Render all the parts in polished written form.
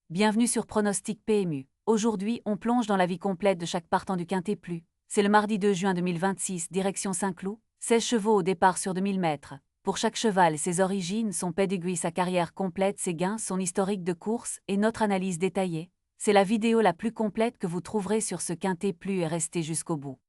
Bienvenue sur Pronostic PMU. Aujourd'hui, on plonge dans la vie complète de chaque partant du Quintet Plus. C'est le mardi 2 juin 2026, direction Saint-Cloud, 16 chevaux au départ sur 2000 mètres. Pour chaque cheval, ses origines, son pedigree, sa carrière complète, ses gains, son historique de course et notre analyse détaillée. C'est la vidéo la plus complète que vous trouverez sur ce Quintet Plus et restez jusqu'au bout.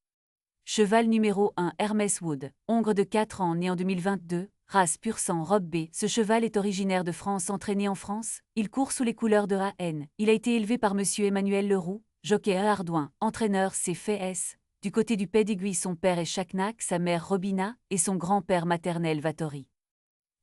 Cheval numéro 1, Hermès Wood, hongre de 4 ans, né en 2022, race pur sang robe B. Ce cheval est originaire de France, entraîné en France. Il court sous les couleurs de AN. Il a été élevé par Monsieur Emmanuel Leroux, jockey à Ardouin, entraîneur CFS. Du côté du pedigree, son père est Chaknak, sa mère Robina, et son grand-père maternel Vatori.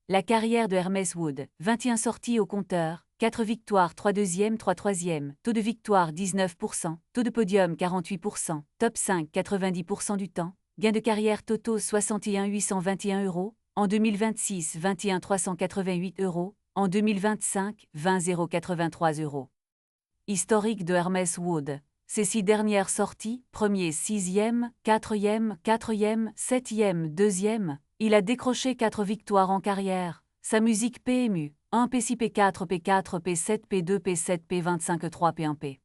La carrière de Hermès Wood, 21 sorties au compteur, 4 victoires, 3 deuxièmes, 3 troisièmes, taux de victoire 19%, taux de podium 48%, top 5 90% du temps, gain de carrière totaux 61 821 €, en 2026 21 388 €, en 2025 20 083 €. Historique de Hermès Wood. Ses 6 dernières sorties, 1er, 6e, 4e, 4e, 7e, 2e, il a décroché 4 victoires en carrière. Sa musique PMU, 1 P6 P4 P4 P7 P2 P7 P25 3 P1 P.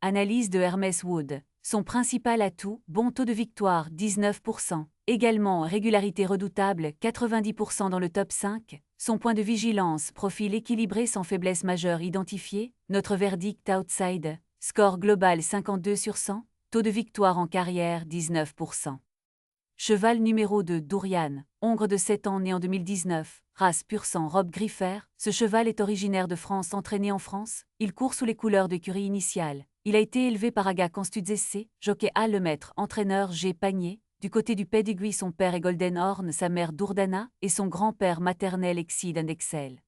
Analyse de Hermès Wood. Son principal atout, bon taux de victoire 19%, également régularité redoutable 90% dans le top 5, son point de vigilance, profil équilibré sans faiblesse majeure identifiée, notre verdict outside, score global 52 sur 100, taux de victoire en carrière 19%. Cheval numéro 2, Dourian, hongre de 7 ans, né en 2019, race pur sang robe Griffer. Ce cheval est originaire de France, entraîné en France. Il court sous les couleurs d'écurie initiale. Il a été élevé par Aga Constudzese, jockey A Lemaître, entraîneur G Panier. Du côté du pedigree, son père est Golden Horn, sa mère Dourdana, et son grand-père maternel Exceed and Excel.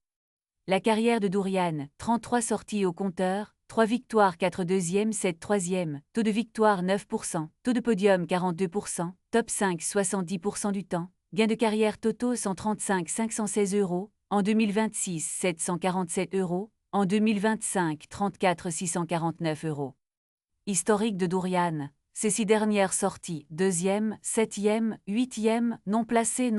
La carrière de Dourian, 33 sorties au compteur, 3 victoires, 4 deuxièmes, 7 troisièmes, taux de victoire 9%, taux de podium 42%, top 5 70% du temps, gain de carrière totaux 135 516 €, en 2026 747 €, en 2025 34 649 €. Historique de Dourian. Ses 6 dernières sorties, 2e, 7e, 8e, non placé,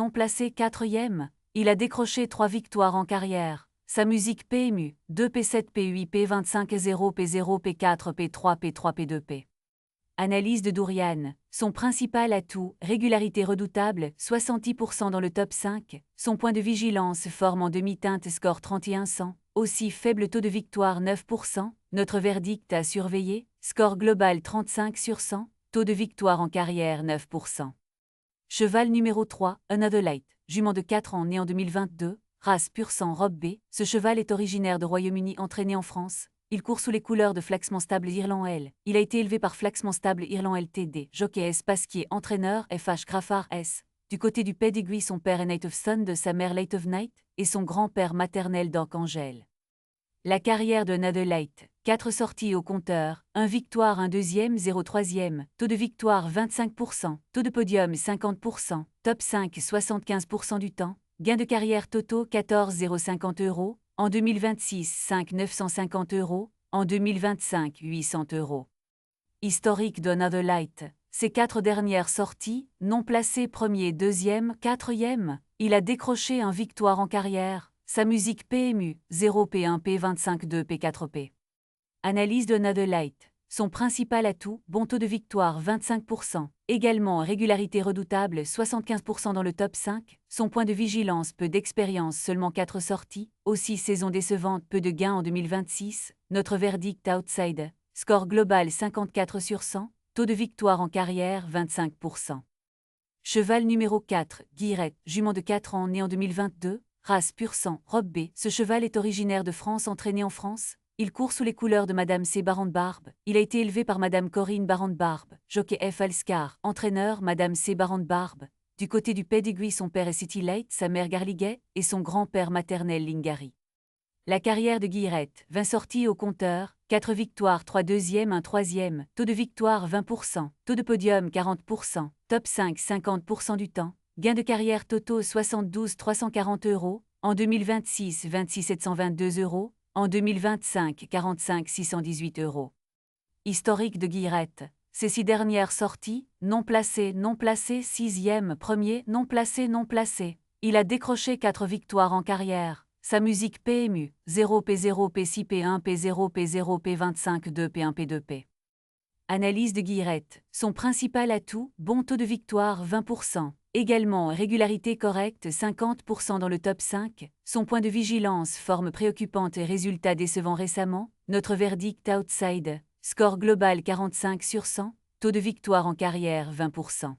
4e, il a décroché 3 victoires en carrière. Sa musique PMU, 2 P7 P8 P25 0 P0 P4 P3 P3 P2 P. Analyse de Dourian. Son principal atout, régularité redoutable, 70% dans le top 5, son point de vigilance forme en demi-teinte score 31-100, aussi faible taux de victoire 9%, notre verdict à surveiller, score global 35 sur 100, taux de victoire en carrière 9%. Cheval numéro 3, Another Light, jument de 4 ans, né en 2022, race pur sang robe B. Ce cheval est originaire de Royaume-Uni, entraîné en France. Il court sous les couleurs de Flaxman Stable Irland L. Il a été élevé par Flaxman Stable Irland Ltd. Jockey S. Pasquier, entraîneur FH Graffard S. Du côté du pedigree, son père est Night of Sun de sa mère Light of Night et son grand-père maternel Doc Angel. La carrière de Another Light, 4 sorties au compteur, 1 victoire, 1 deuxième, 0 troisième, taux de victoire 25%, taux de podium 50%, top 5 75% du temps, gain de carrière totaux 14 050 €, en 2026 5 950 €, en 2025 800 €. Historique de Another Light. Ses 4 dernières sorties, non placé 1er, 2e, 4e, il a décroché 1 victoire en carrière. Sa musique PMU, 0 P1 P25 2 P4 P. Analyse de Another Light. Son principal atout, bon taux de victoire 25%, également régularité redoutable 75% dans le top 5, son point de vigilance peu d'expérience seulement 4 sorties, aussi saison décevante peu de gains en 2026, notre verdict outside, score global 54 sur 100, taux de victoire en carrière 25%. Cheval numéro 4, Guirette, jument de 4 ans, né en 2022, race pur sang, robe B. Ce cheval est originaire de France, entraîné en France. Il court sous les couleurs de Madame C. Baron de Barbe. Il a été élevé par Madame Corinne Baron de Barbe, jockey F. Alscar, entraîneur Madame C. Baron de Barbe. Du côté du pedigree, son père est City Light, sa mère Garliguet, et son grand-père maternel Lingari. La carrière de Guirette, 20 sorties au compteur, 4 victoires, 3 deuxièmes, 1 troisième, taux de victoire 20%, taux de podium 40%, top 5 50% du temps, gain de carrière totaux 72 340 €, en 2026 26 722 €, en 2025 45 618 €. Historique de Guirette. Ses 6 dernières sorties, non placé, 6e, 1er, non placé. Il a décroché 4 victoires en carrière. Sa musique PMU, 0P0P6P1 P0 P0 P25 2 P1 P2P. Analyse de Guillerette. Son principal atout, bon taux de victoire 20%. Également régularité correcte 50% dans le top 5. Son point de vigilance, forme préoccupante et résultat décevant récemment. Notre verdict outside. Score global 45 sur 100. Taux de victoire en carrière 20%.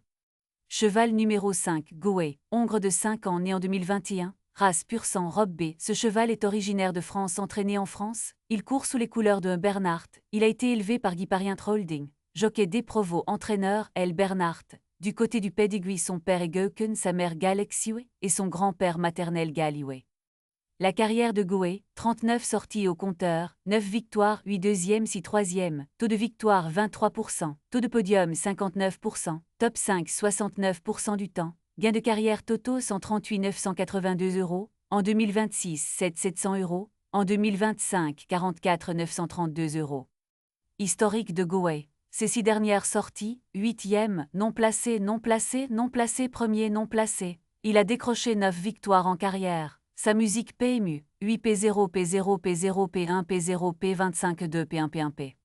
Cheval numéro 5, Gouet. Hongre de 5 ans né en 2021. Race pur sang robe B. Ce cheval est originaire de France, entraîné en France. Il court sous les couleurs de Bernhardt. Il a été élevé par Guy Parient Holding. Jockey des Provo, entraîneur L. Bernhardt. Du côté du pedigree, son père est Geuken, sa mère Galexiwe et son grand-père maternel Galiwe. La carrière de Gouet, 39 sorties au compteur, 9 victoires, 8 deuxièmes, 6 troisièmes, taux de victoire 23%, taux de podium 59%, top 5 69% du temps, gain de carrière totaux 138 982 €, en 2026 7 700 €, en 2025 44 932 €. Historique de Gouet. Ces 6 dernières sorties, 8e, non placé, non placé, non placé, premier non placé. Il a décroché 9 victoires en carrière. Sa musique PMU, 8P0 P0 P0 P1 P0 P25 2 P1 P1 P.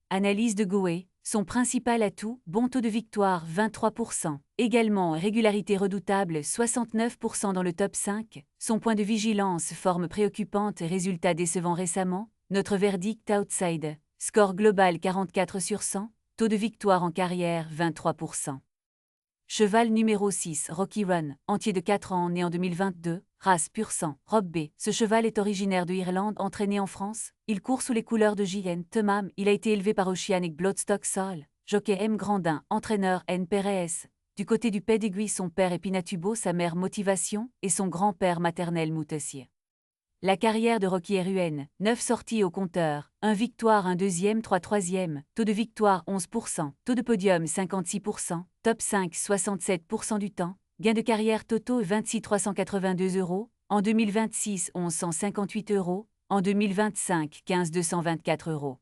Analyse de Gouet. Son principal atout, bon taux de victoire 23%. Également régularité redoutable 69% dans le top 5. Son point de vigilance, forme préoccupante et résultat décevant récemment. Notre verdict outside. Score global 44 sur 100. Taux de victoire en carrière 23%. Cheval numéro 6, Rocky Run, entier de 4 ans né en 2022, race pur sang, robe B. Ce cheval est originaire de Irlande, entraîné en France. Il court sous les couleurs de JN Temam. Il a été élevé par Oceanic Bloodstock Sol. Jockey M. Grandin, entraîneur N. Perez. Du côté du pedigree, son père est Pinatubo, sa mère Motivation et son grand-père maternel Moutessier. La carrière de Rocky RUN, 9 sorties au compteur, 1 victoire, 1 deuxième, 3 troisième, taux de victoire 11%, taux de podium 56%, top 5 67% du temps, gain de carrière totaux 26 382 €, en 2026 11 158 €, en 2025 15 224 €.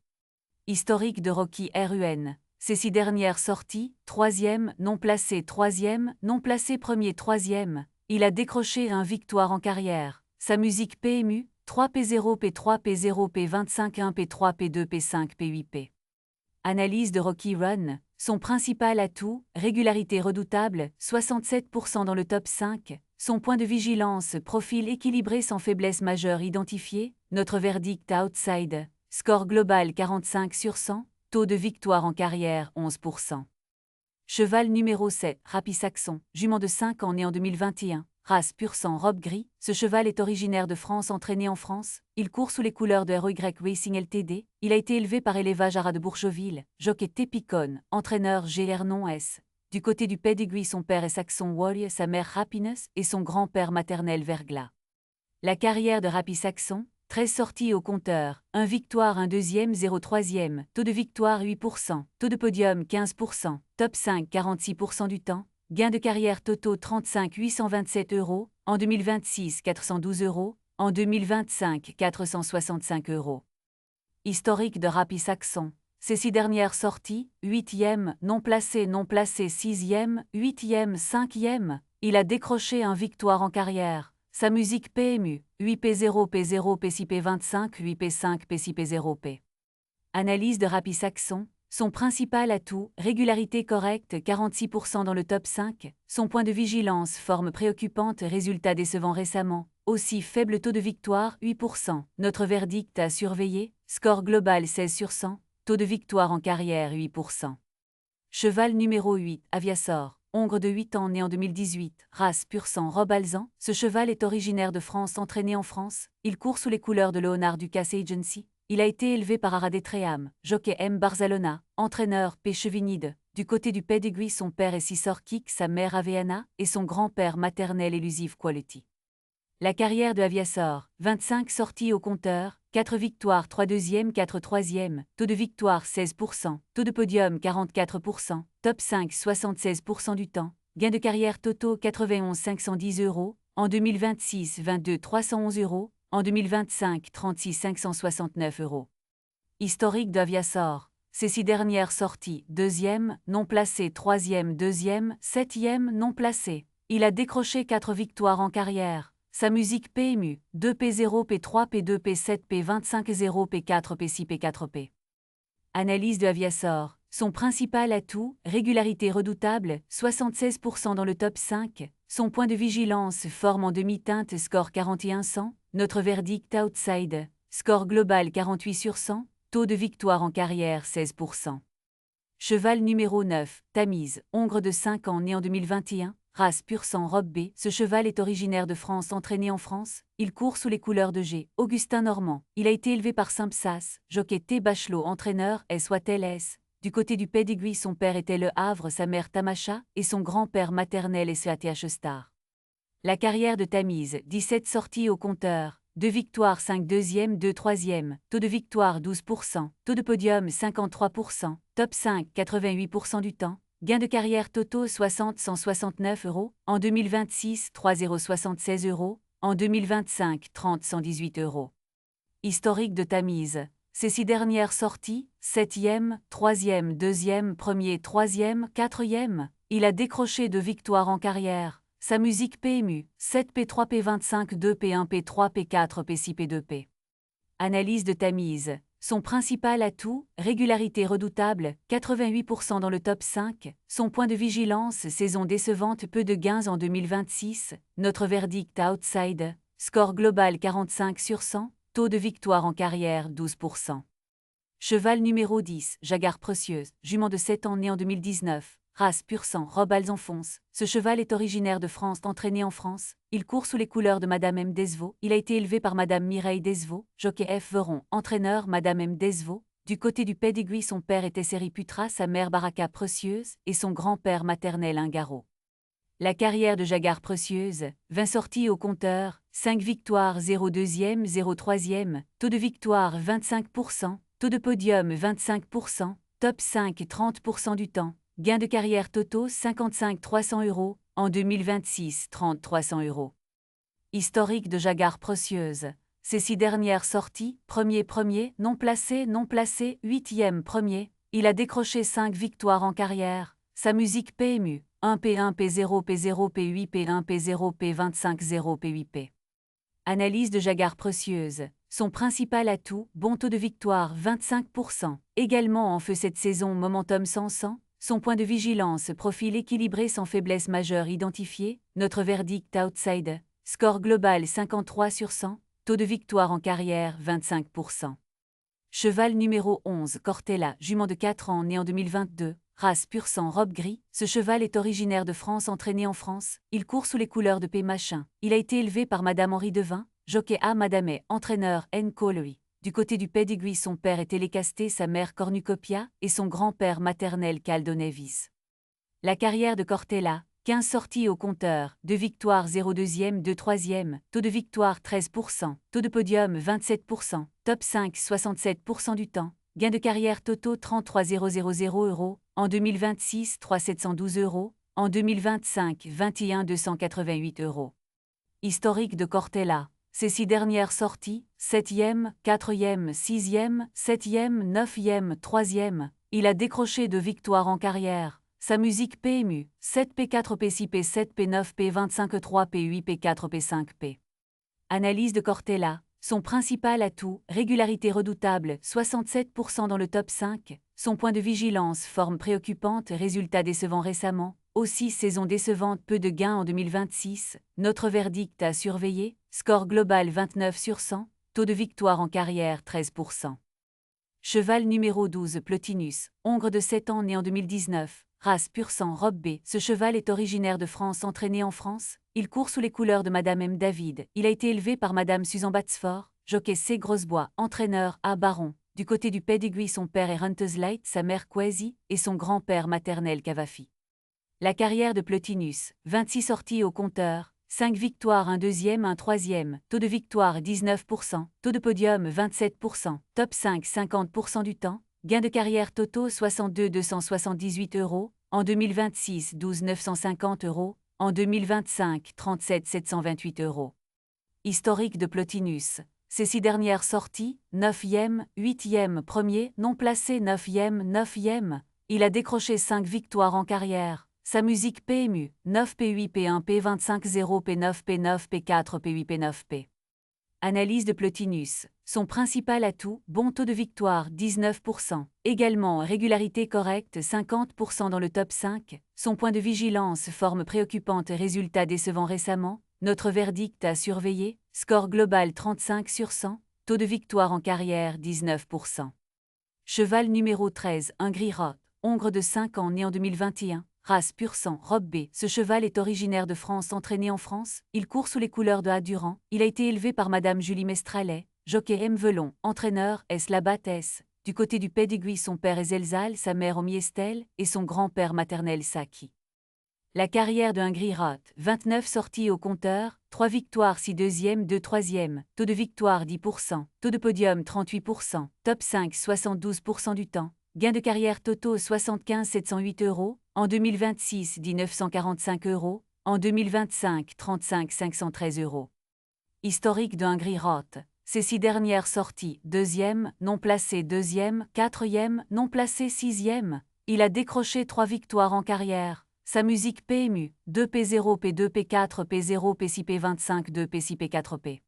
Historique de Rocky RUN. Ces 6 dernières sorties, 3e, non placé 3e, non placé premier 3e, il a décroché 1 victoire en carrière. Sa musique PMU, 3P0 P3 P0 P25 1 P3 P2 P5 P8P. Analyse de Rocky Run. Son principal atout, régularité redoutable, 67% dans le top 5. Son point de vigilance, profil équilibré sans faiblesse majeure identifiée. Notre verdict outside. Score global 45 sur 100. Taux de victoire en carrière 11%. Cheval numéro 7, Rapis Saxon, jument de 5 ans né en 2021. Race pur sang robe gris, ce cheval est originaire de France, entraîné en France. Il court sous les couleurs de ROY Racing Ltd. Il a été élevé par élevage Haras de Bourcheville. Jockey Tépicone, entraîneur GR non S. Du côté du pedigree, son père est Saxon Warrior, sa mère Happiness et son grand-père maternel Verglas. La carrière de Rapis Saxon, 13 sorties au compteur, 1 victoire, 1 deuxième, 0 troisième, taux de victoire 8%, taux de podium 15%, top 5 46% du temps. Gain de carrière totaux 35 827 €, en 2026 412 €, en 2025 465 €. Historique de Rapis Saxon. Ces 6 dernières sorties, 8e, non placé 6e, 8e, 5e, il a décroché 1 victoire en carrière. Sa musique PMU, 8P0 P0 P6 P25 8P5 P6 P0 P. Analyse de Rapis Saxon. Son principal atout, régularité correcte 46% dans le top 5, son point de vigilance, forme préoccupante, résultat décevant récemment, aussi faible taux de victoire 8%, notre verdict à surveiller, score global 16 sur 100, taux de victoire en carrière 8%. Cheval numéro 8, Aviasor, hongre de 8 ans né en 2018, race pur sang robe alezan, ce cheval est originaire de France, entraîné en France, il court sous les couleurs de Leonard Ducasse Agency. Il a été élevé par Haras Tréam, jockey M. Barcelona, entraîneur P. Chevinide. Du côté du pedigree, son père est Sisorkik, sa mère Aveana et son grand-père maternel Elusive Quality. La carrière de Aviasor, 25 sorties au compteur, 4 victoires, 3 deuxièmes, 4 troisièmes, taux de victoire 16%, taux de podium 44%, top 5 76% du temps, gain de carrière totaux 91 510 €, en 2026 22 311 €, en 2025 36 569 €. Historique d'Aviasor. Ces 6 dernières sorties, 2e, non placé 3e, 2e, 7e, non placé. Il a décroché 4 victoires en carrière. sa musique PMU, 2P0, P3, P2, P7, P25, 0, P4, P6, P4P. Analyse de Aviasor. Son principal atout, régularité redoutable, 76% dans le top 5. Son point de vigilance, forme en demi-teinte, score 41-100. Notre verdict outside, score global 48 sur 100. Taux de victoire en carrière 16%. Cheval numéro 9, Tamise, hongre de 5 ans né en 2021, race pur sang robe B. Ce cheval est originaire de France, entraîné en France. Il court sous les couleurs de G. Augustin Normand. Il a été élevé par Saint-Psasse, jockey T. Bachelot, entraîneur S. Wattel S. Du côté du pedigree, son père était Le Havre, sa mère Tamacha, et son grand-père maternel est CATH Star. La carrière de Tamise, 17 sorties au compteur. 2 victoires, 5 deuxièmes, 2 troisièmes, taux de victoire 12%, taux de podium 53%, top 5 88% du temps, gain de carrière totaux 60 169 €, en 2026 3076 €, en 2025 30 118 €. Historique de Tamise. Ces 6 dernières sorties, 7e, 3e, 2e, 1er, 3e, 4e, il a décroché 2 victoires en carrière. Sa musique PMU, 7 P3 P25 2 P1 P3 P4 P6 P2P. Analyse de Tamise. Son principal atout, régularité redoutable, 88% dans le top 5. Son point de vigilance, saison décevante, peu de gains en 2026. Notre verdict outside, score global 45 sur 100. Taux de victoire en carrière 12%. Cheval numéro 10, Jaguar Précieuse, jument de 7 ans né en 2019. Race pur sang, robe Alzenfonce. Ce cheval est originaire de France, entraîné en France. Il court sous les couleurs de Madame M. Desvaux. Il a été élevé par Madame Mireille Desvaux, jockey F. Veron, entraîneur Madame M. Desvaux. Du côté du pedigree, son père était Sériputra, sa mère Baraka Précieuse, et son grand-père maternel Ingaro. La carrière de Jaguar Précieuse, 20 sorties au compteur, 5 victoires, 0 deuxième, 0 troisième, taux de victoire 25%, taux de podium 25%, top 5 30% du temps. Gain de carrière totaux 55 300 €, en 2026 30 300 €. Historique de Jaguar Précieuse. Ces 6 dernières sorties, premier, non placé, 8e premier, il a décroché 5 victoires en carrière. Sa musique PMU, 1 P1 P0 P0 P8 P1 P0 P25 0 P8P. Analyse de Jaguar Précieuse. Son principal atout, bon taux de victoire 25%. Également en feu cette saison, momentum 100. Son point de vigilance, profil équilibré sans faiblesse majeure identifiée. Notre verdict outside, score global 53 sur 100, taux de victoire en carrière 25%. Cheval numéro 11, Cortella, jument de 4 ans né en 2022, race pur sang robe gris. Ce cheval est originaire de France, entraîné en France. Il court sous les couleurs de P. Machin. Il a été élevé par Madame Henri Devin, jockey A. Madame A. entraîneur N. Collery. Du côté du pedigree, son père est Télécasté, sa mère Cornucopia, et son grand-père maternel Caldo Nevis. La carrière de Cortella, 15 sorties au compteur, 2 victoires, 0 deuxième, 2 troisième, taux de victoire 13%, taux de podium 27%, top 5 67% du temps, gain de carrière totaux 33 000 €, en 2026 3 712 €, en 2025 21 288 €. Historique de Cortella. Ces 6 dernières sorties, 7e, 4e, 6e, 7e, 9e, 3e, il a décroché 2 victoires en carrière. Sa musique PMU, 7 P4 P6 P7 P9 P25 3 P8 P4 P5 P. Analyse de Cortella. Son principal atout, régularité redoutable, 67% dans le top 5. Son point de vigilance, forme préoccupante, résultat décevant récemment. Aussi saison décevante, peu de gains en 2026. Notre verdict à surveiller, score global 29 sur 100, taux de victoire en carrière 13%. Cheval numéro 12, Plotinus, hongre de 7 ans né en 2019, race pur sang robe B. Ce cheval est originaire de France, entraîné en France. Il court sous les couleurs de Madame M. David. Il a été élevé par Madame Susan Batsford, jockey C. Grossebois, entraîneur A. Baron. Du côté du pedigree, son père est Hunters Light, sa mère Kwesi, et son grand-père maternel Cavafi. La carrière de Plotinus, 26 sorties au compteur, 5 victoires, 1 deuxième, 1 troisième, taux de victoire 19%, taux de podium 27%, top 5 50% du temps, gain de carrière totaux 62 278 €, en 2026 12 950 €, en 2025 37 728 €. Historique de Plotinus. Ces 6 dernières sorties, 9e, 8e, premier, non placé 9e, il a décroché 5 victoires en carrière. Sa musique PMU, 9 P8 P1 P25 0 P9 P9 P4 P8 P9 P. Analyse de Plotinus. Son principal atout, bon taux de victoire 19%. Également régularité correcte 50% dans le top 5. Son point de vigilance forme préoccupante résultat décevant récemment. Notre verdict à surveiller. Score global 35 sur 100. Taux de victoire en carrière 19%. Cheval numéro 13, un gris rot. Hongre de 5 ans né en 2021. Race pur sang, robe B. Ce cheval est originaire de France, entraîné en France. Il court sous les couleurs de A-Durand. Il a été élevé par Madame Julie Mestralet. Jockey M. Velon. Entraîneur S. Labatt S. Du côté du pedigree, son père est Zelzal, sa mère Omi Estelle, et son grand-père maternel Saki. La carrière de un gris rot. 29 sorties au compteur, 3 victoires 6 deuxièmes, 2 troisièmes. Taux de victoire 10%. Taux de podium 38%. Top 5 72% du temps. Gain de carrière totaux 75 708 €. En 2026, 10 945 €. En 2025, 35 513 €. Historique d'un gris rot. Ses 6 dernières sorties, deuxième, non placé deuxième, quatrième, non placé sixième. Il a décroché 3 victoires en carrière. Sa musique PMU, 2 P0 P2 P4 P0 P6 P25 2 P6 P4 P.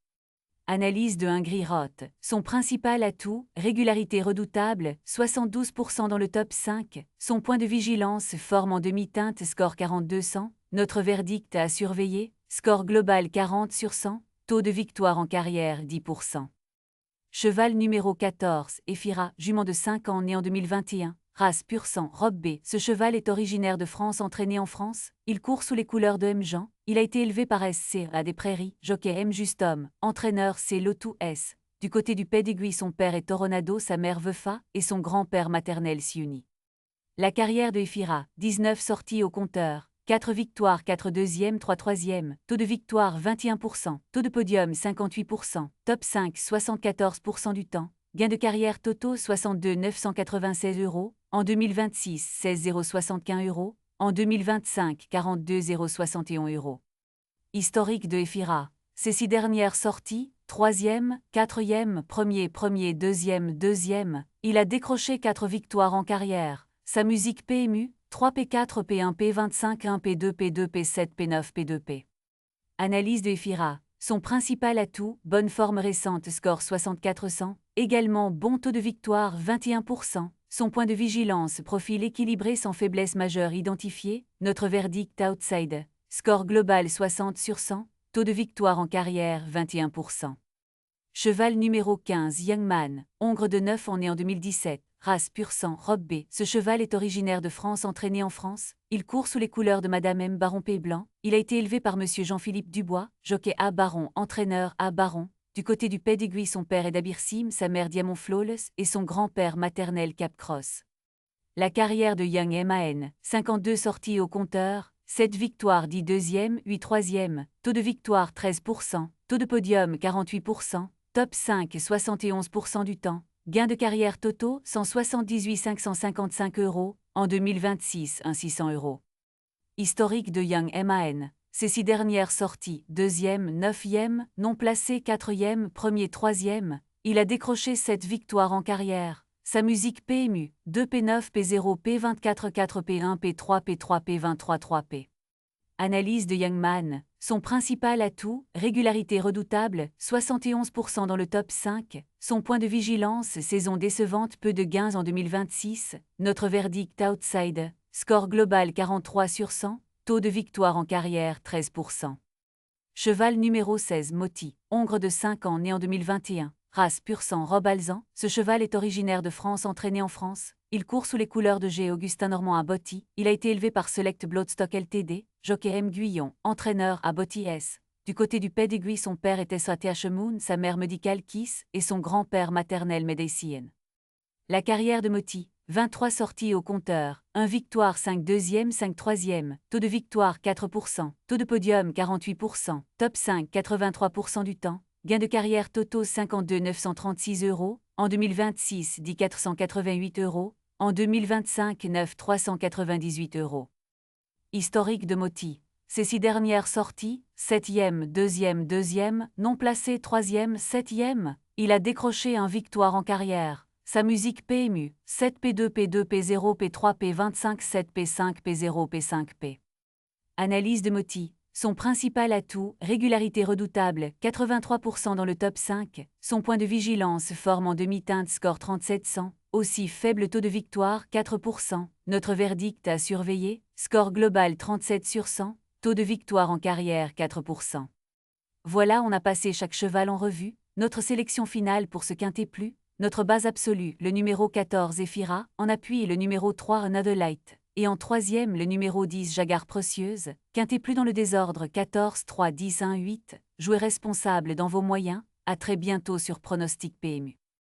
Analyse de un gris rot. Son principal atout, régularité redoutable, 72% dans le top 5. Son point de vigilance forme en demi-teinte, score 4200. Notre verdict à surveiller, score global 40 sur 100. Taux de victoire en carrière 10%. Cheval numéro 14, Ephira, jument de 5 ans né en 2021. Race pur sang, robe B. Ce cheval est originaire de France, entraîné en France. Il court sous les couleurs de M. Jean. Il a été élevé par SC à des Prairies. Jockey M. Justom. Entraîneur C. Lotou S. Du côté du pedigree, son père est Toronado, sa mère Veufa, et son grand-père maternel Siuni. La carrière de Ephira, 19 sorties au compteur. 4 victoires, 4 deuxièmes, 3 troisièmes. Taux de victoire 21%. Taux de podium 58%. Top 5 74% du temps. Gain de carrière totaux 62 996 €. En 2026, 16 075 €. En 2025, 42 061 €. Historique de Ephira. Ses 6 dernières sorties, 3e, 4e, 1er, deuxième, deuxième. Il a décroché 4 victoires en carrière. Sa musique PMU, 3 P4 P1 P25 1 P2 P2 P7 P9 P2 P. Analyse de Ephira. Son principal atout, bonne forme récente, score 6400. Également bon taux de victoire 21%. Son point de vigilance, profil équilibré sans faiblesse majeure identifiée. Notre verdict outside. Score global 60 sur 100. Taux de victoire en carrière 21%. Cheval numéro 15, Youngman. Hongre de 9 ans né en 2017. Race pur sang, robe B. Ce cheval est originaire de France, entraîné en France. Il court sous les couleurs de Madame M. Baron P. Blanc. Il a été élevé par Monsieur Jean-Philippe Dubois, jockey A. Baron, entraîneur A. Baron. Du côté du pedigree, son père est d'Abirsim, sa mère Diamond Flawless, et son grand-père maternel Cap Cross. La carrière de Young Man, 52 sorties au compteur, 7 victoires 10 deuxièmes, 8 troisièmes. Taux de victoire 13%. Taux de podium 48%. Top 5 71% du temps. Gain de carrière totaux 178 555 €. En 2026, 1 600 €. Historique de Young Man. Ses 6 dernières sorties, 2e, 9e, non placé 4e, 1er, 3e. Il a décroché 7 victoires en carrière. Sa musique PMU, 2 P9 P0 P24 4 P1 P3 P3 P23 3P. Analyse de Youngman. Son principal atout, régularité redoutable, 71% dans le top 5. Son point de vigilance, saison décevante, peu de gains en 2026. Notre verdict outside. Score global 43 sur 100. Taux de victoire en carrière 13%. Cheval numéro 16, Moti. Hongre de 5 ans né en 2021. Race pur sang, robe alezan. Ce cheval est originaire de France, entraîné en France. Il court sous les couleurs de G. Augustin Normand à Botti. Il a été élevé par Select Bloodstock Ltd. Jockey M. Guyon, entraîneur à Botti S. Du côté du pedigree, son père était SATH Moon, sa mère médicale Kiss, et son grand-père maternel Medicien. La carrière de Moti, 23 sorties au compteur, 1 victoire 5 deuxièmes 5 troisièmes, taux de victoire 4%, taux de podium 48%, top 5 83% du temps, gain de carrière totaux 52 936 €, en 2026 10 488 €, en 2025 9 398 €. Historique de Moti. Ses 6 dernières sorties, 7e, 2e, non placé 3e, 7e, il a décroché 1 victoire en carrière. Sa musique PMU, 7 P2 P2 P0 P3 P25 7 P5 P0 P5 P. Analyse de Moty. Son principal atout, régularité redoutable, 83% dans le top 5. Son point de vigilance forme en demi-teinte score 3700. Aussi faible taux de victoire, 4%. Notre verdict à surveiller, score global 37 sur 100. Taux de victoire en carrière, 4%. Voilà, on a passé chaque cheval en revue. Notre sélection finale pour ce quintet plus. Notre base absolue, le numéro 14 Ephira, en appui le numéro 3 Another Light. Et en troisième, le numéro 10 Jaguar Précieuse, quintet plus dans le désordre 14 3 10 1 8, jouez responsable dans vos moyens, à très bientôt sur Pronostic PMU.